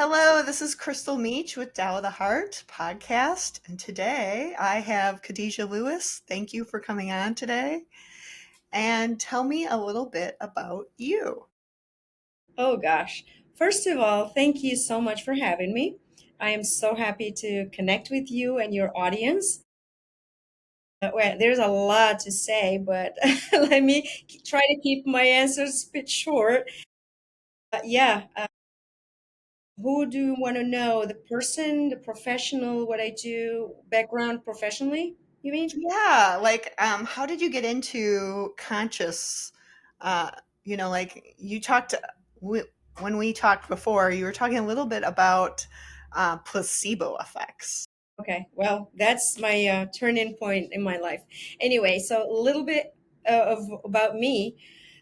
Hello, this is Crystal Meach with Tao of the Heart podcast. And today I have Khadijah Lewis. Thank you for coming on today. And tell me a little bit about you. Oh gosh. First of all, thank you so much for having me. I am so happy to connect with you and your audience. Well, there's a lot to say, but let me try to keep my answers a bit short. Yeah, who do you want to know? The person, the professional, what I do, background professionally, you mean? Yeah, how did you get into conscious? Uh, like you talked, w- when we talked before, you were talking a little bit about placebo effects. Okay, well, that's my turning point in my life. Anyway, so a little bit of about me.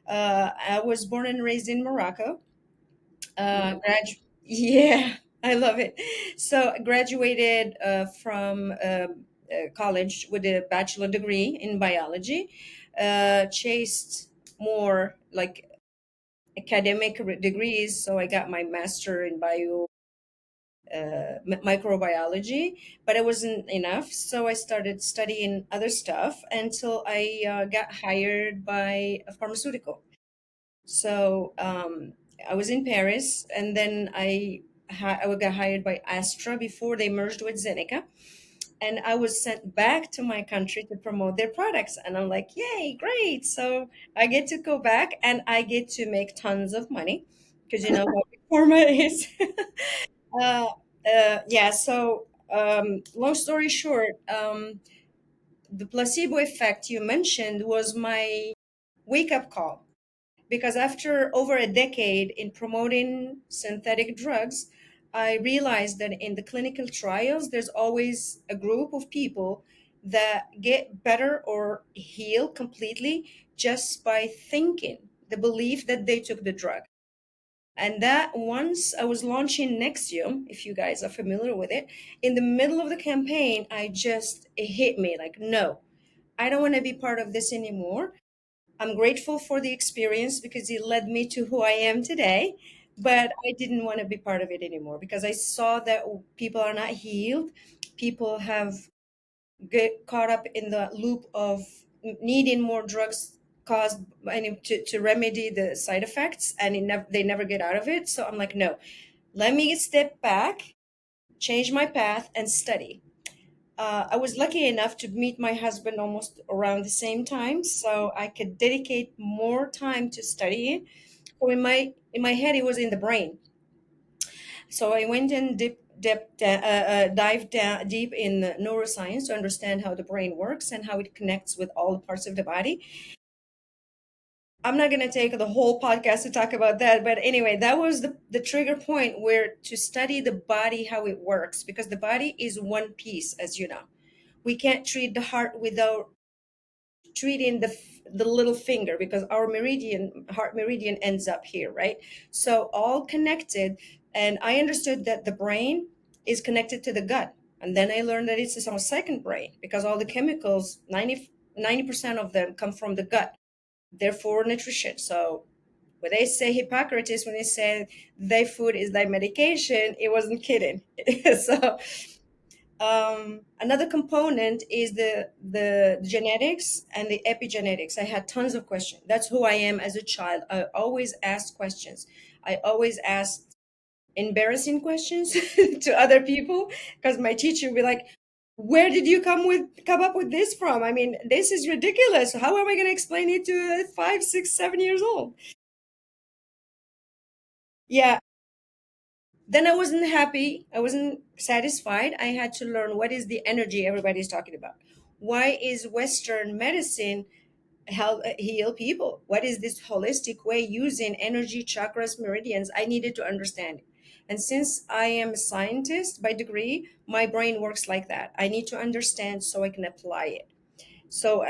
I was born and raised in Morocco. Yeah, I love it. So I graduated from college with a bachelor degree in biology. Chased more like academic degrees, so I got my master in microbiology, but it wasn't enough. So I started studying other stuff until I got hired by a pharmaceutical. So I was in Paris, and then I got hired by Astra before they merged with Zeneca, and I was sent back to my country to promote their products. And I'm like, yay, great! So I get to go back, and I get to make tons of money because you know how big pharma is. uh, yeah. So long story short, the placebo effect you mentioned was my wake up call because after over a decade in promoting synthetic drugs, I realized that in the clinical trials, there's always a group of people that get better or heal completely just by thinking, the belief that they took the drug. And that once I was launching Nexium, if you guys are familiar with it, in the middle of the campaign, it hit me like, no, I don't want to be part of this anymore. I'm grateful for the experience because it led me to who I am today. But I didn't want to be part of it anymore because I saw that people are not healed. People have get caught up in the loop of needing more drugs caused to remedy the side effects, and they never get out of it. So I'm like, no, let me step back, change my path, and study. I was lucky enough to meet my husband almost around the same time, so I could dedicate more time to studying. So in my head, it was in the brain. So I went and dived down deep in neuroscience to understand how the brain works and how it connects with all the parts of the body. I'm not going to take the whole podcast to talk about that, but anyway, that was the trigger point where to study the body, how it works, because the body is one piece, as you know. We can't treat the heart without treating the little finger because our heart meridian ends up here, right? So all connected. And I understood that the brain is connected to the gut. And then I learned that it's our second brain because all the chemicals, 90% of them come from the gut, therefore nutrition. So when they say Hippocrates, when he said thy food is thy medication, it wasn't kidding. So another component is the genetics and the epigenetics. I had tons of questions. That's who I am as a child. I always asked questions. I always asked embarrassing questions to other people because my teacher would be like, "Where did you come up with this from? I mean, this is ridiculous. How am I going to explain it to a 5, 6, 7 years old?" Yeah, then I wasn't happy. I wasn't satisfied. I had to learn what is the energy everybody's talking about. Why is Western medicine help heal people? What is this holistic way using energy, chakras, meridians? I needed to understand it. And since I am a scientist by degree, my brain works like that. I need to understand so I can apply it. So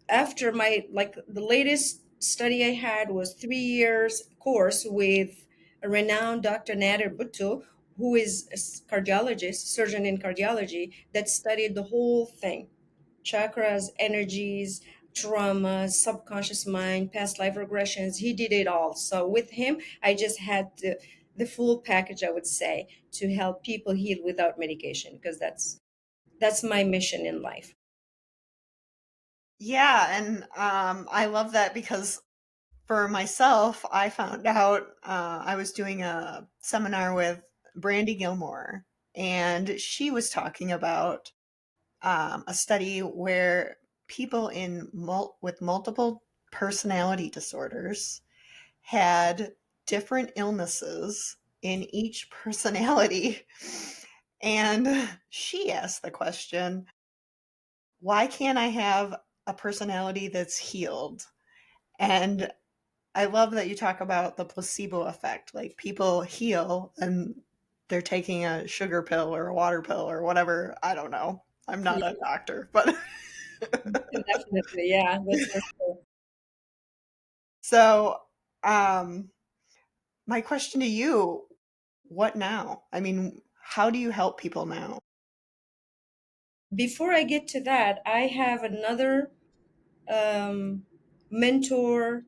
after my like the latest study I had was 3 years course with a renowned Dr. Nader Bhutto, who is a cardiologist, surgeon in cardiology, that studied the whole thing: chakras, energies, trauma, subconscious mind, past life regressions. He did it all. So with him, I just had the full package, I would say, to help people heal without medication, because that's my mission in life. Yeah, and I love that because for myself, I found out I was doing a seminar with Brandy Gilmore, and she was talking about a study where people with multiple personality disorders had different illnesses in each personality. And she asked the question, why can't I have a personality that's healed? And I love that you talk about the placebo effect. Like people heal and they're taking a sugar pill or a water pill or whatever. I don't know. I'm not a Yeah, doctor, but definitely. Yeah, that's for sure. so um my question to you, what now? I mean, how do you help people now? Before I get to that, I have another um, mentor,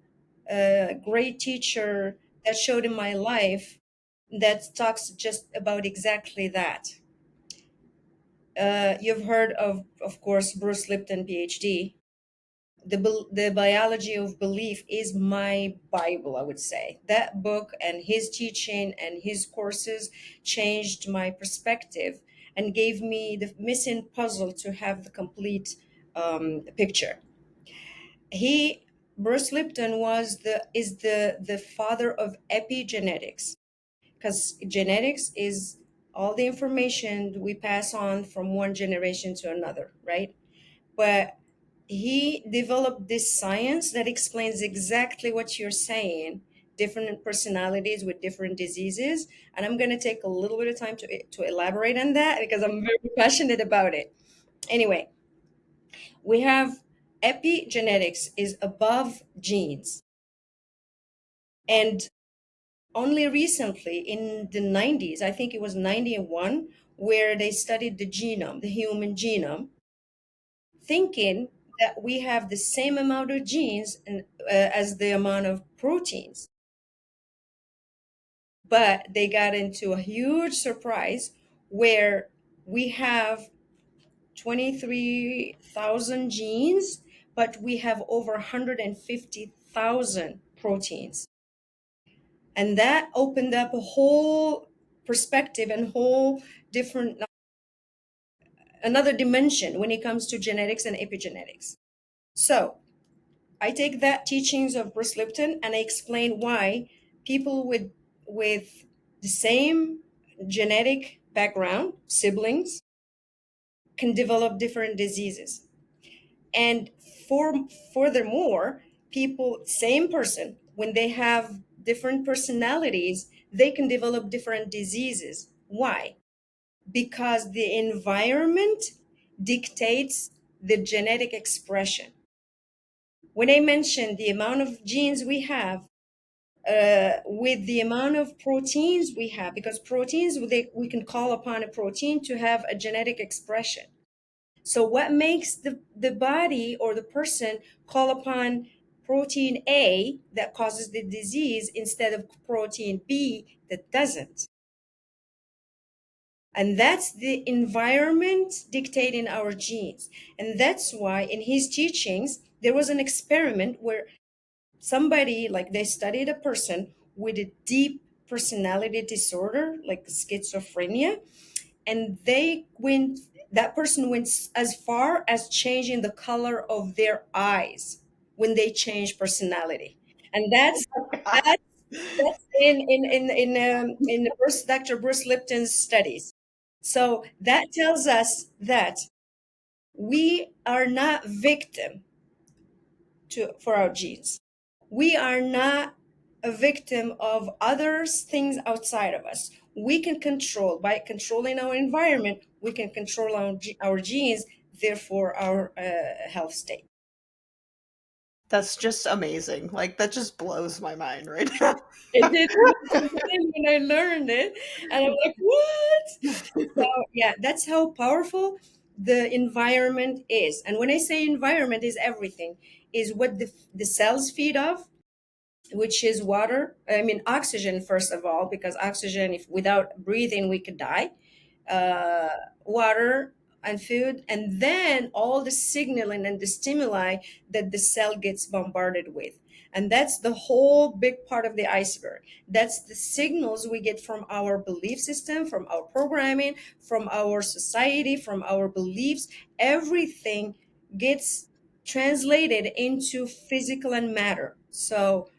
a great teacher that showed in my life that talks just about exactly that. You've heard of course, Bruce Lipton, PhD. The biology of belief is my Bible, I would say. That book and his teaching and his courses changed my perspective and gave me the missing puzzle to have the complete picture. He Bruce Lipton is the father of epigenetics, because genetics is all the information we pass on from one generation to another, right? But he developed this science that explains exactly what you're saying, different personalities with different diseases. And I'm going to take a little bit of time to elaborate on that because I'm very passionate about it. Anyway, we have epigenetics is above genes. And only recently in the 90s, I think it was 91, where they studied the genome, the human genome, thinking that we have the same amount of genes as the amount of proteins. But they got into a huge surprise where we have 23,000 genes, but we have over 150,000 proteins. And that opened up a whole perspective and whole different another dimension when it comes to genetics and epigenetics. So I take that teachings of Bruce Lipton and I explain why people with the same genetic background, siblings, can develop different diseases. And for furthermore, people, same person, when they have different personalities, they can develop different diseases. Why? Because the environment dictates the genetic expression. When I mentioned the amount of genes we have, with the amount of proteins we have, because proteins, we can call upon a protein to have a genetic expression. So what makes the body or the person call upon protein A that causes the disease instead of protein B that doesn't? And that's the environment dictating our genes. And that's why in his teachings, there was an experiment where somebody, like they studied a person with a deep personality disorder, like schizophrenia, and that person went as far as changing the color of their eyes when they change personality. And that's that's in Dr. Bruce Lipton's studies. So that tells us that we are not victim for our genes. We are not a victim of others things outside of us. We can control, by controlling our environment, we can control our genes, therefore our health state. That's just amazing. Like that just blows my mind right now. It did when I learned it, and I'm like, what? So yeah, that's how powerful the environment is. And when I say environment is everything, is what the cells feed off, which is water. I mean, oxygen, first of all, because oxygen, if without breathing, we could die. uh, Water and food, and then all the signaling and the stimuli that the cell gets bombarded with. And that's the whole big part of the iceberg. That's the signals we get from our belief system, from our programming, from our society, from our beliefs. Everything gets translated into physical and matter. So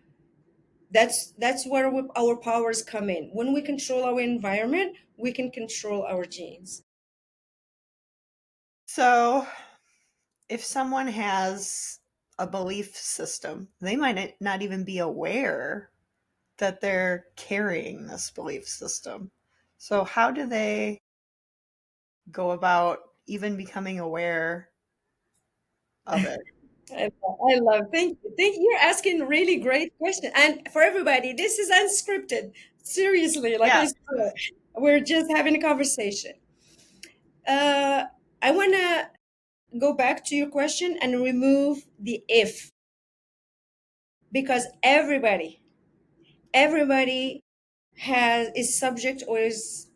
that's where our powers come in. When we control our environment, we can control our genes. So, if someone has a belief system, they might not even be aware that they're carrying this belief system. So, how do they go about even becoming aware of it? I love. Thank you. Thank you. You're asking really great question. And for everybody, this is unscripted. Seriously, like I Yeah. said, we're just having a conversation. Uh, I want to go back to your question and remove the if, because everybody has is subject, or is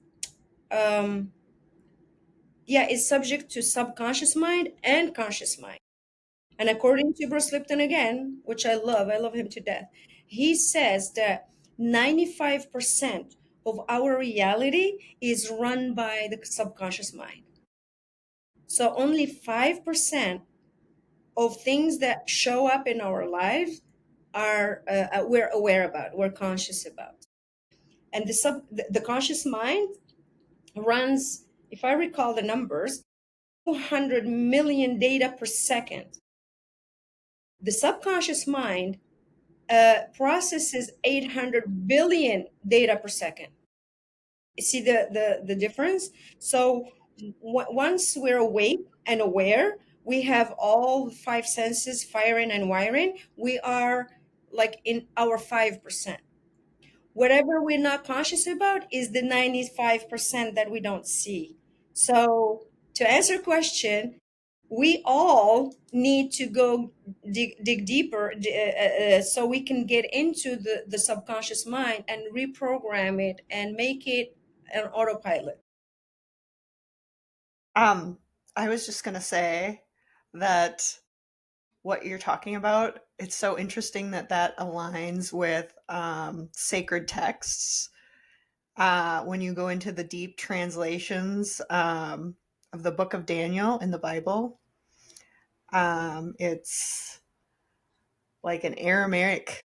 um yeah, is subject to subconscious mind and conscious mind. And according to Bruce Lipton again, which I love him to death, he says that 95% of our reality is run by the subconscious mind. So only 5% of things that show up in our lives are we're aware about, we're conscious about. And the conscious mind runs, if I recall the numbers, 200 million data per second. The subconscious mind processes 800 billion data per second. You see the difference? So once we're awake and aware, we have all five senses firing and wiring. We are like in our 5%. Whatever we're not conscious about is the 95% that we don't see. So to answer your question, we all need to go dig deeper, so we can get into the subconscious mind and reprogram it and make it an autopilot. Um, I was just going to say that what you're talking about, it's so interesting that that aligns with sacred texts. When you go into the deep translations of the book of Daniel in the Bible, it's like an Aramaic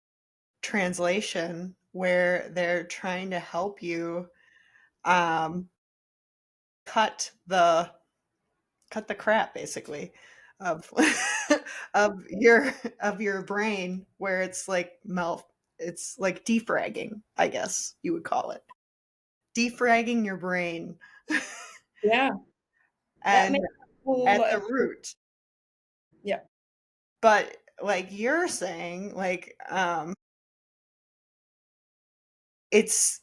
translation where they're trying to help you um, cut the cut the crap basically of of your brain, where it's like it's like defragging, I guess you would call it, defragging your brain. Yeah, that And makes a whole at lot. the root. Yeah, But like you're saying, like it's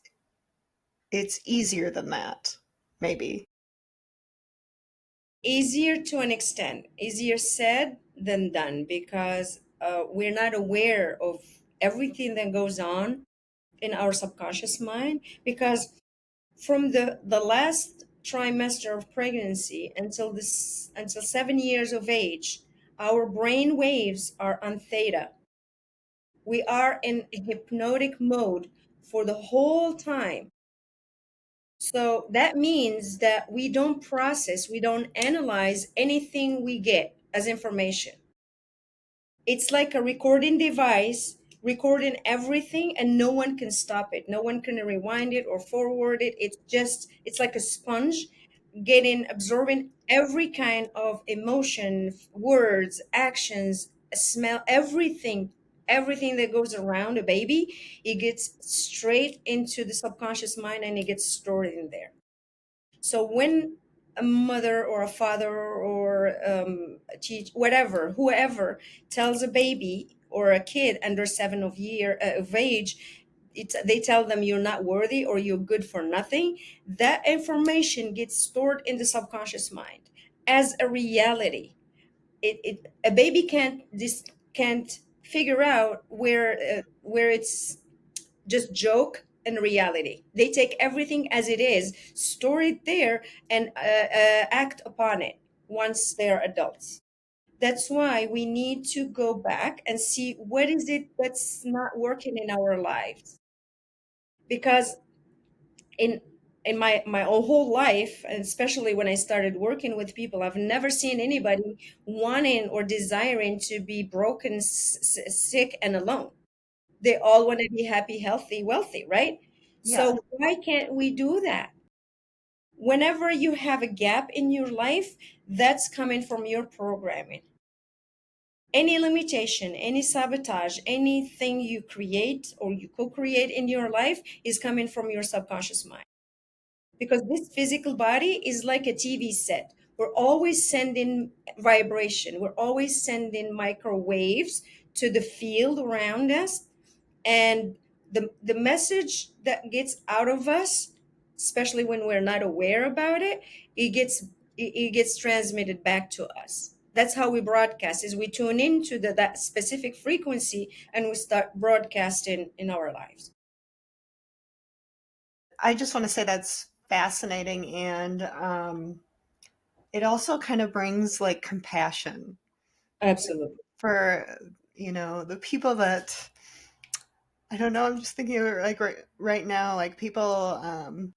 it's easier than that, maybe. easier to an extent, easier said than done, because we're not aware of everything that goes on in our subconscious mind. Because from the last trimester of pregnancy until 7 years of age, our brain waves are on theta. We are in hypnotic mode for the whole time. So that means that we don't process, we don't analyze anything we get as information. It's like a recording device recording everything, and no one can stop it. No one can rewind it or forward it. It's like a sponge getting, absorbing every kind of emotion, words, actions, smell, everything that goes around a baby. It gets straight into the subconscious mind and it gets stored in there. So when a mother or a father or a teach whatever, whoever tells a baby or a kid under 7 of age, they tell them you're not worthy or you're good for nothing, that information gets stored in the subconscious mind as a reality. A baby can't figure out where it's just joke and reality. They take everything as it is, store it there, and act upon it once they're adults. That's why we need to go back and see what is it that's not working in our lives. Because in my whole life, and especially when I started working with people, I've never seen anybody wanting or desiring to be broken, sick, and alone. They all want to be happy, healthy, wealthy, right? Yes. So why can't we do that? Whenever you have a gap in your life, that's coming from your programming. Any limitation, any sabotage, anything you create or you co-create in your life is coming from your subconscious mind. Because this physical body is like a TV set. We're always sending vibration, we're always sending microwaves to the field around us, and the message that gets out of us, especially when we're not aware about it, it gets transmitted back to us. That's how we broadcast, is we tune into that specific frequency and we start broadcasting in our lives. I just want to say that's fascinating, and it also kind of brings like compassion Absolutely. for the people that I don't know. I'm just thinking of it like right now, like people on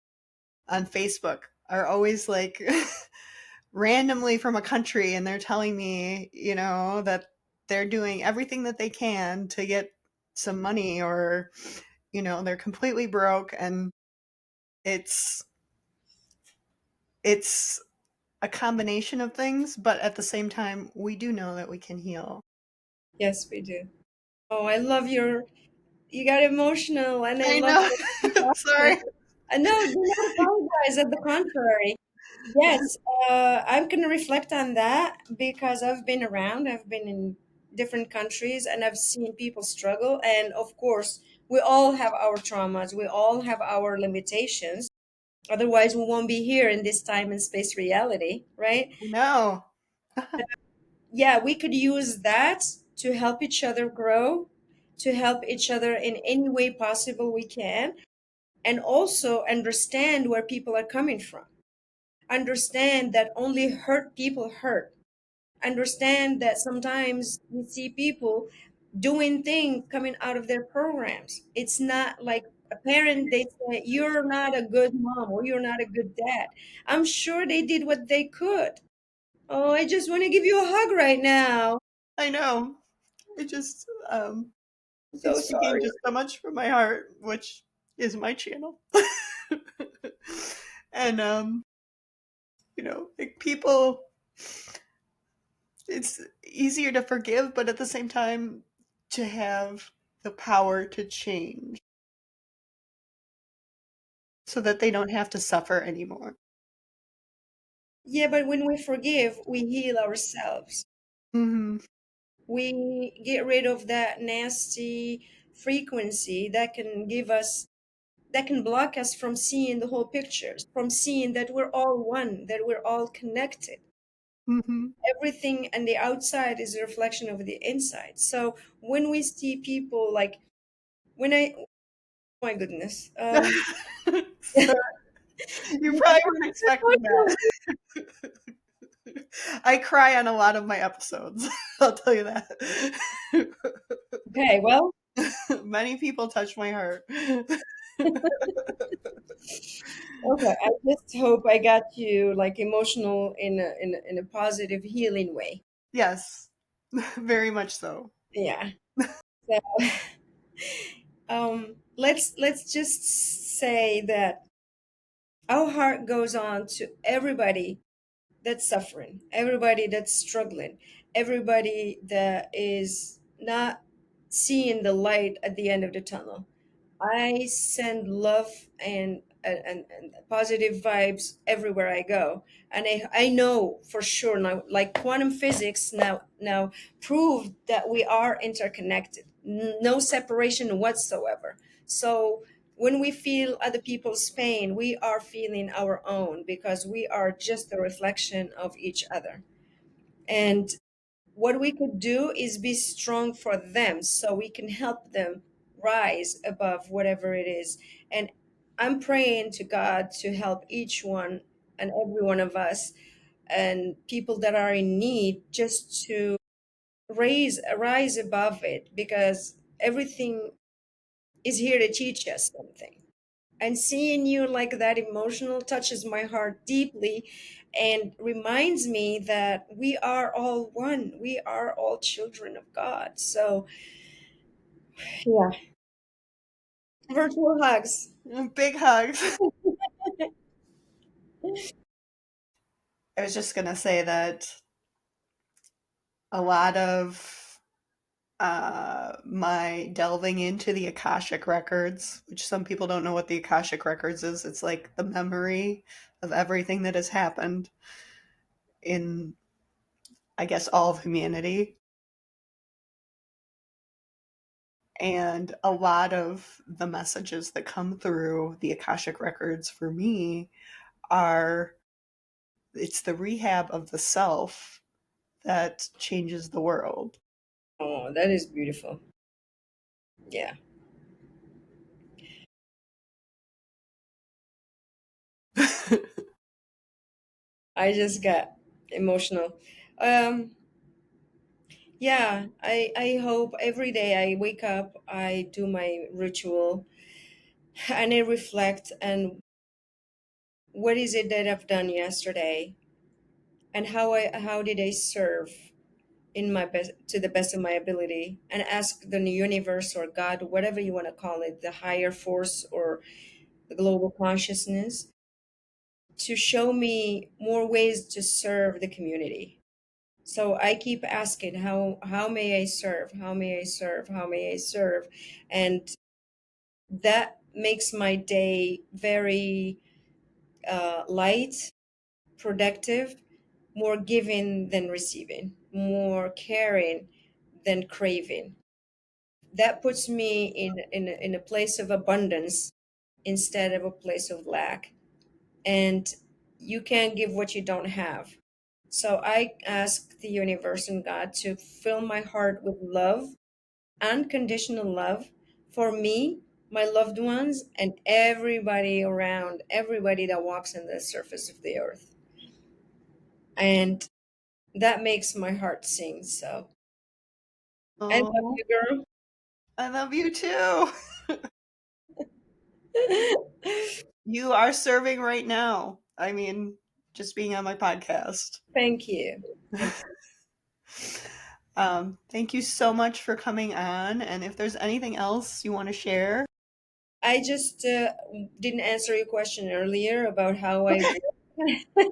Facebook are always like randomly from a country, and they're telling me, that they're doing everything that they can to get some money, or they're completely broke, and it's it's a combination of things, but at the same time, we do know that we can heal. Yes, we do. Oh, I love you got emotional, and I I love know. your compassion. Sorry. No, do not apologize. At the contrary, yes, I'm gonna reflect on that because I've been around. I've been in different countries, and I've seen people struggle. And of course, we all have our traumas. We all have our limitations. Otherwise, we won't be here in this time and space reality, right? No. Yeah, we could use that to help each other grow, to help each other in any way possible we can, and also understand where people are coming from. Understand that only hurt people hurt. Understand that sometimes we see people doing things coming out of their programs. It's not like a parent, they say, you're not a good mom or you're not a good dad. I'm sure they did what they could. Oh, I just want to give you a hug right now. I know. It just So it's speaking sorry. just so much from my heart, which is my channel. And like people, it's easier to forgive, but at the same time to have the power to change so that they don't have to suffer anymore. Yeah, but when we forgive, we heal ourselves. Mhm. We get rid of that nasty frequency that can give us, that can block us from seeing the whole picture, from seeing that we're all one, that we're all connected. Mhm. Everything and the outside is a reflection of the inside. So when we see people like, when I, oh my goodness, So you probably weren't expecting that. I cry on a lot of my episodes. I'll tell you that. okay, well, Many people touch my heart. okay, I just hope I got you like emotional in a positive healing way. Yes, very much so. Yeah. So, let's just say that our heart goes on to everybody that's suffering, everybody that's struggling, everybody that is not seeing the light at the end of the tunnel. I send love and positive vibes everywhere I go. And I know for sure now, like quantum physics now proved that we are interconnected. No separation whatsoever. So when we feel other people's pain, we are feeling our own because we are just a reflection of each other. And what we could do is be strong for them so we can help them rise above whatever it is. And I'm praying to God to help each one and every one of us and people that are in need, just to rise above it, because everything is here to teach us something. And seeing you like that emotional touches my heart deeply and reminds me that we are all one. We are all children of God. So, yeah, virtual hugs. Big hugs. I was just going to say that a lot of my delving into the Akashic records, which some people don't know what the Akashic records is. It's like the memory of everything that has happened in, I guess, all of humanity. And a lot of the messages that come through the Akashic records for me are it's the rehab of the self that changes the world. Oh, that is beautiful. Yeah, I just got emotional. Um, yeah, I hope every day I wake up, I do my ritual, and I reflect and what is it that I've done yesterday, and how did I serve in my best, to the best of my ability, and ask the universe or God, whatever you want to call it, the higher force or the global consciousness, to show me more ways to serve the community. So I keep asking, how may I serve? How may I serve? How may I serve? And that makes my day very light, productive, more giving than receiving, more caring than craving. That puts me in a place of abundance instead of a place of lack. And you can't give what you don't have. So I ask the universe and God to fill my heart with love, unconditional love for me, my loved ones, and everybody around, everybody that walks on the surface of the earth. And that makes my heart sing. So I love Oh, you, I love you too. girl. You are serving right now. I mean, just being on my podcast. Thank you. Thank you. Thank you so much for coming on. And if there's anything else you want to share, I just didn't answer your question earlier about how I okay. work.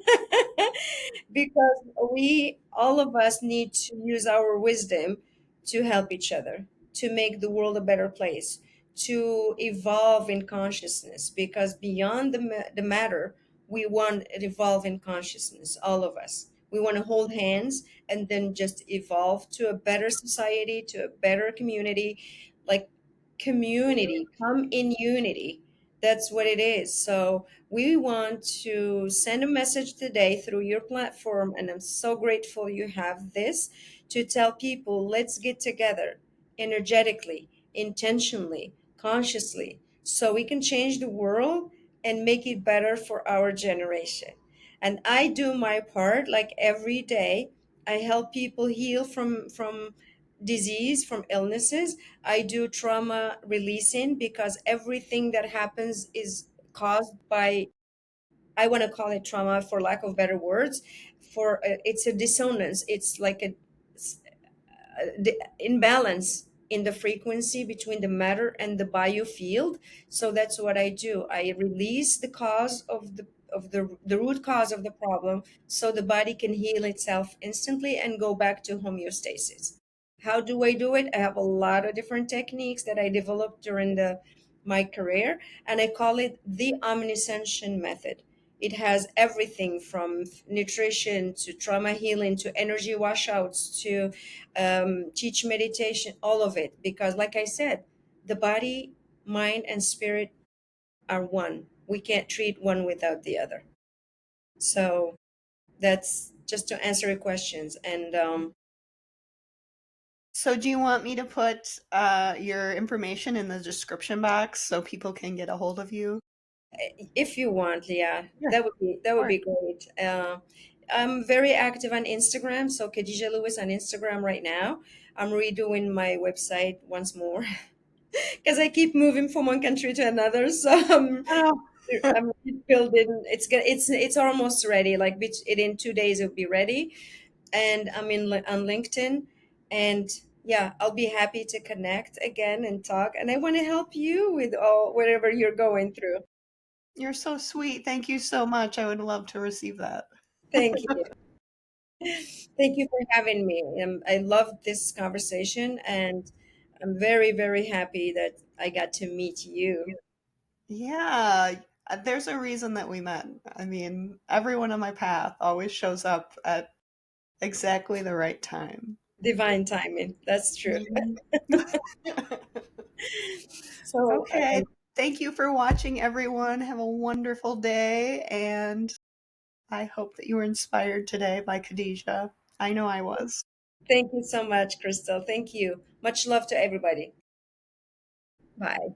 Because we, all of us, need to use our wisdom to help each other, to make the world a better place, to evolve in consciousness. Because beyond the matter, we want to evolve in consciousness, all of us. We want to hold hands and then just evolve to a better society, to a better community. Like, community, come in unity. That's what it is. So we want to send a message today through your platform, and I'm so grateful you have this, to tell people, let's get together energetically, intentionally, consciously, so we can change the world and make it better for our generation. And I do my part, like every day. I help people heal from disease, from illnesses. I do trauma releasing, because everything that happens is caused by, I want to call it trauma for lack of better words, for it's a dissonance. It's like a the imbalance in the frequency between the matter and the biofield. So that's what I do. I release the cause of the root cause of the problem, so the body can heal itself instantly and go back to homeostasis. How do I do it? I have a lot of different techniques that I developed during the my career, and I call it the omniscension method. It has everything from nutrition to trauma healing to energy washouts to teach meditation, all of it. Because, like I said, the body, mind, and spirit are one. We can't treat one without the other. So that's just to answer your questions. And So do you want me to put your information in the description box so people can get a hold of you? If you want, yeah, Yeah, of that would course. be great. I'm very active on Instagram, so Khadijah Lewis on Instagram right now. I'm redoing my website once more because I keep moving from one country to another. So Oh, I'm building. It's almost ready. Like in 2 days it'll be ready, and I'm on LinkedIn, and yeah, I'll be happy to connect again and talk. And I want to help you with all whatever you're going through. you're so sweet. Thank you so much. I would love to receive that. Thank you. Thank you for having me. I loved this conversation, and I'm very, very happy that I got to meet you. Yeah, there's a reason that we met. I mean, everyone on my path always shows up at exactly the right time. Divine timing. That's true. Mhm. So, Okay, thank you for watching, everyone. Have a wonderful day, and I hope that you were inspired today by Khadijah. I know I was. thank you so much, Crystal. Thank you. Much love to everybody. Bye.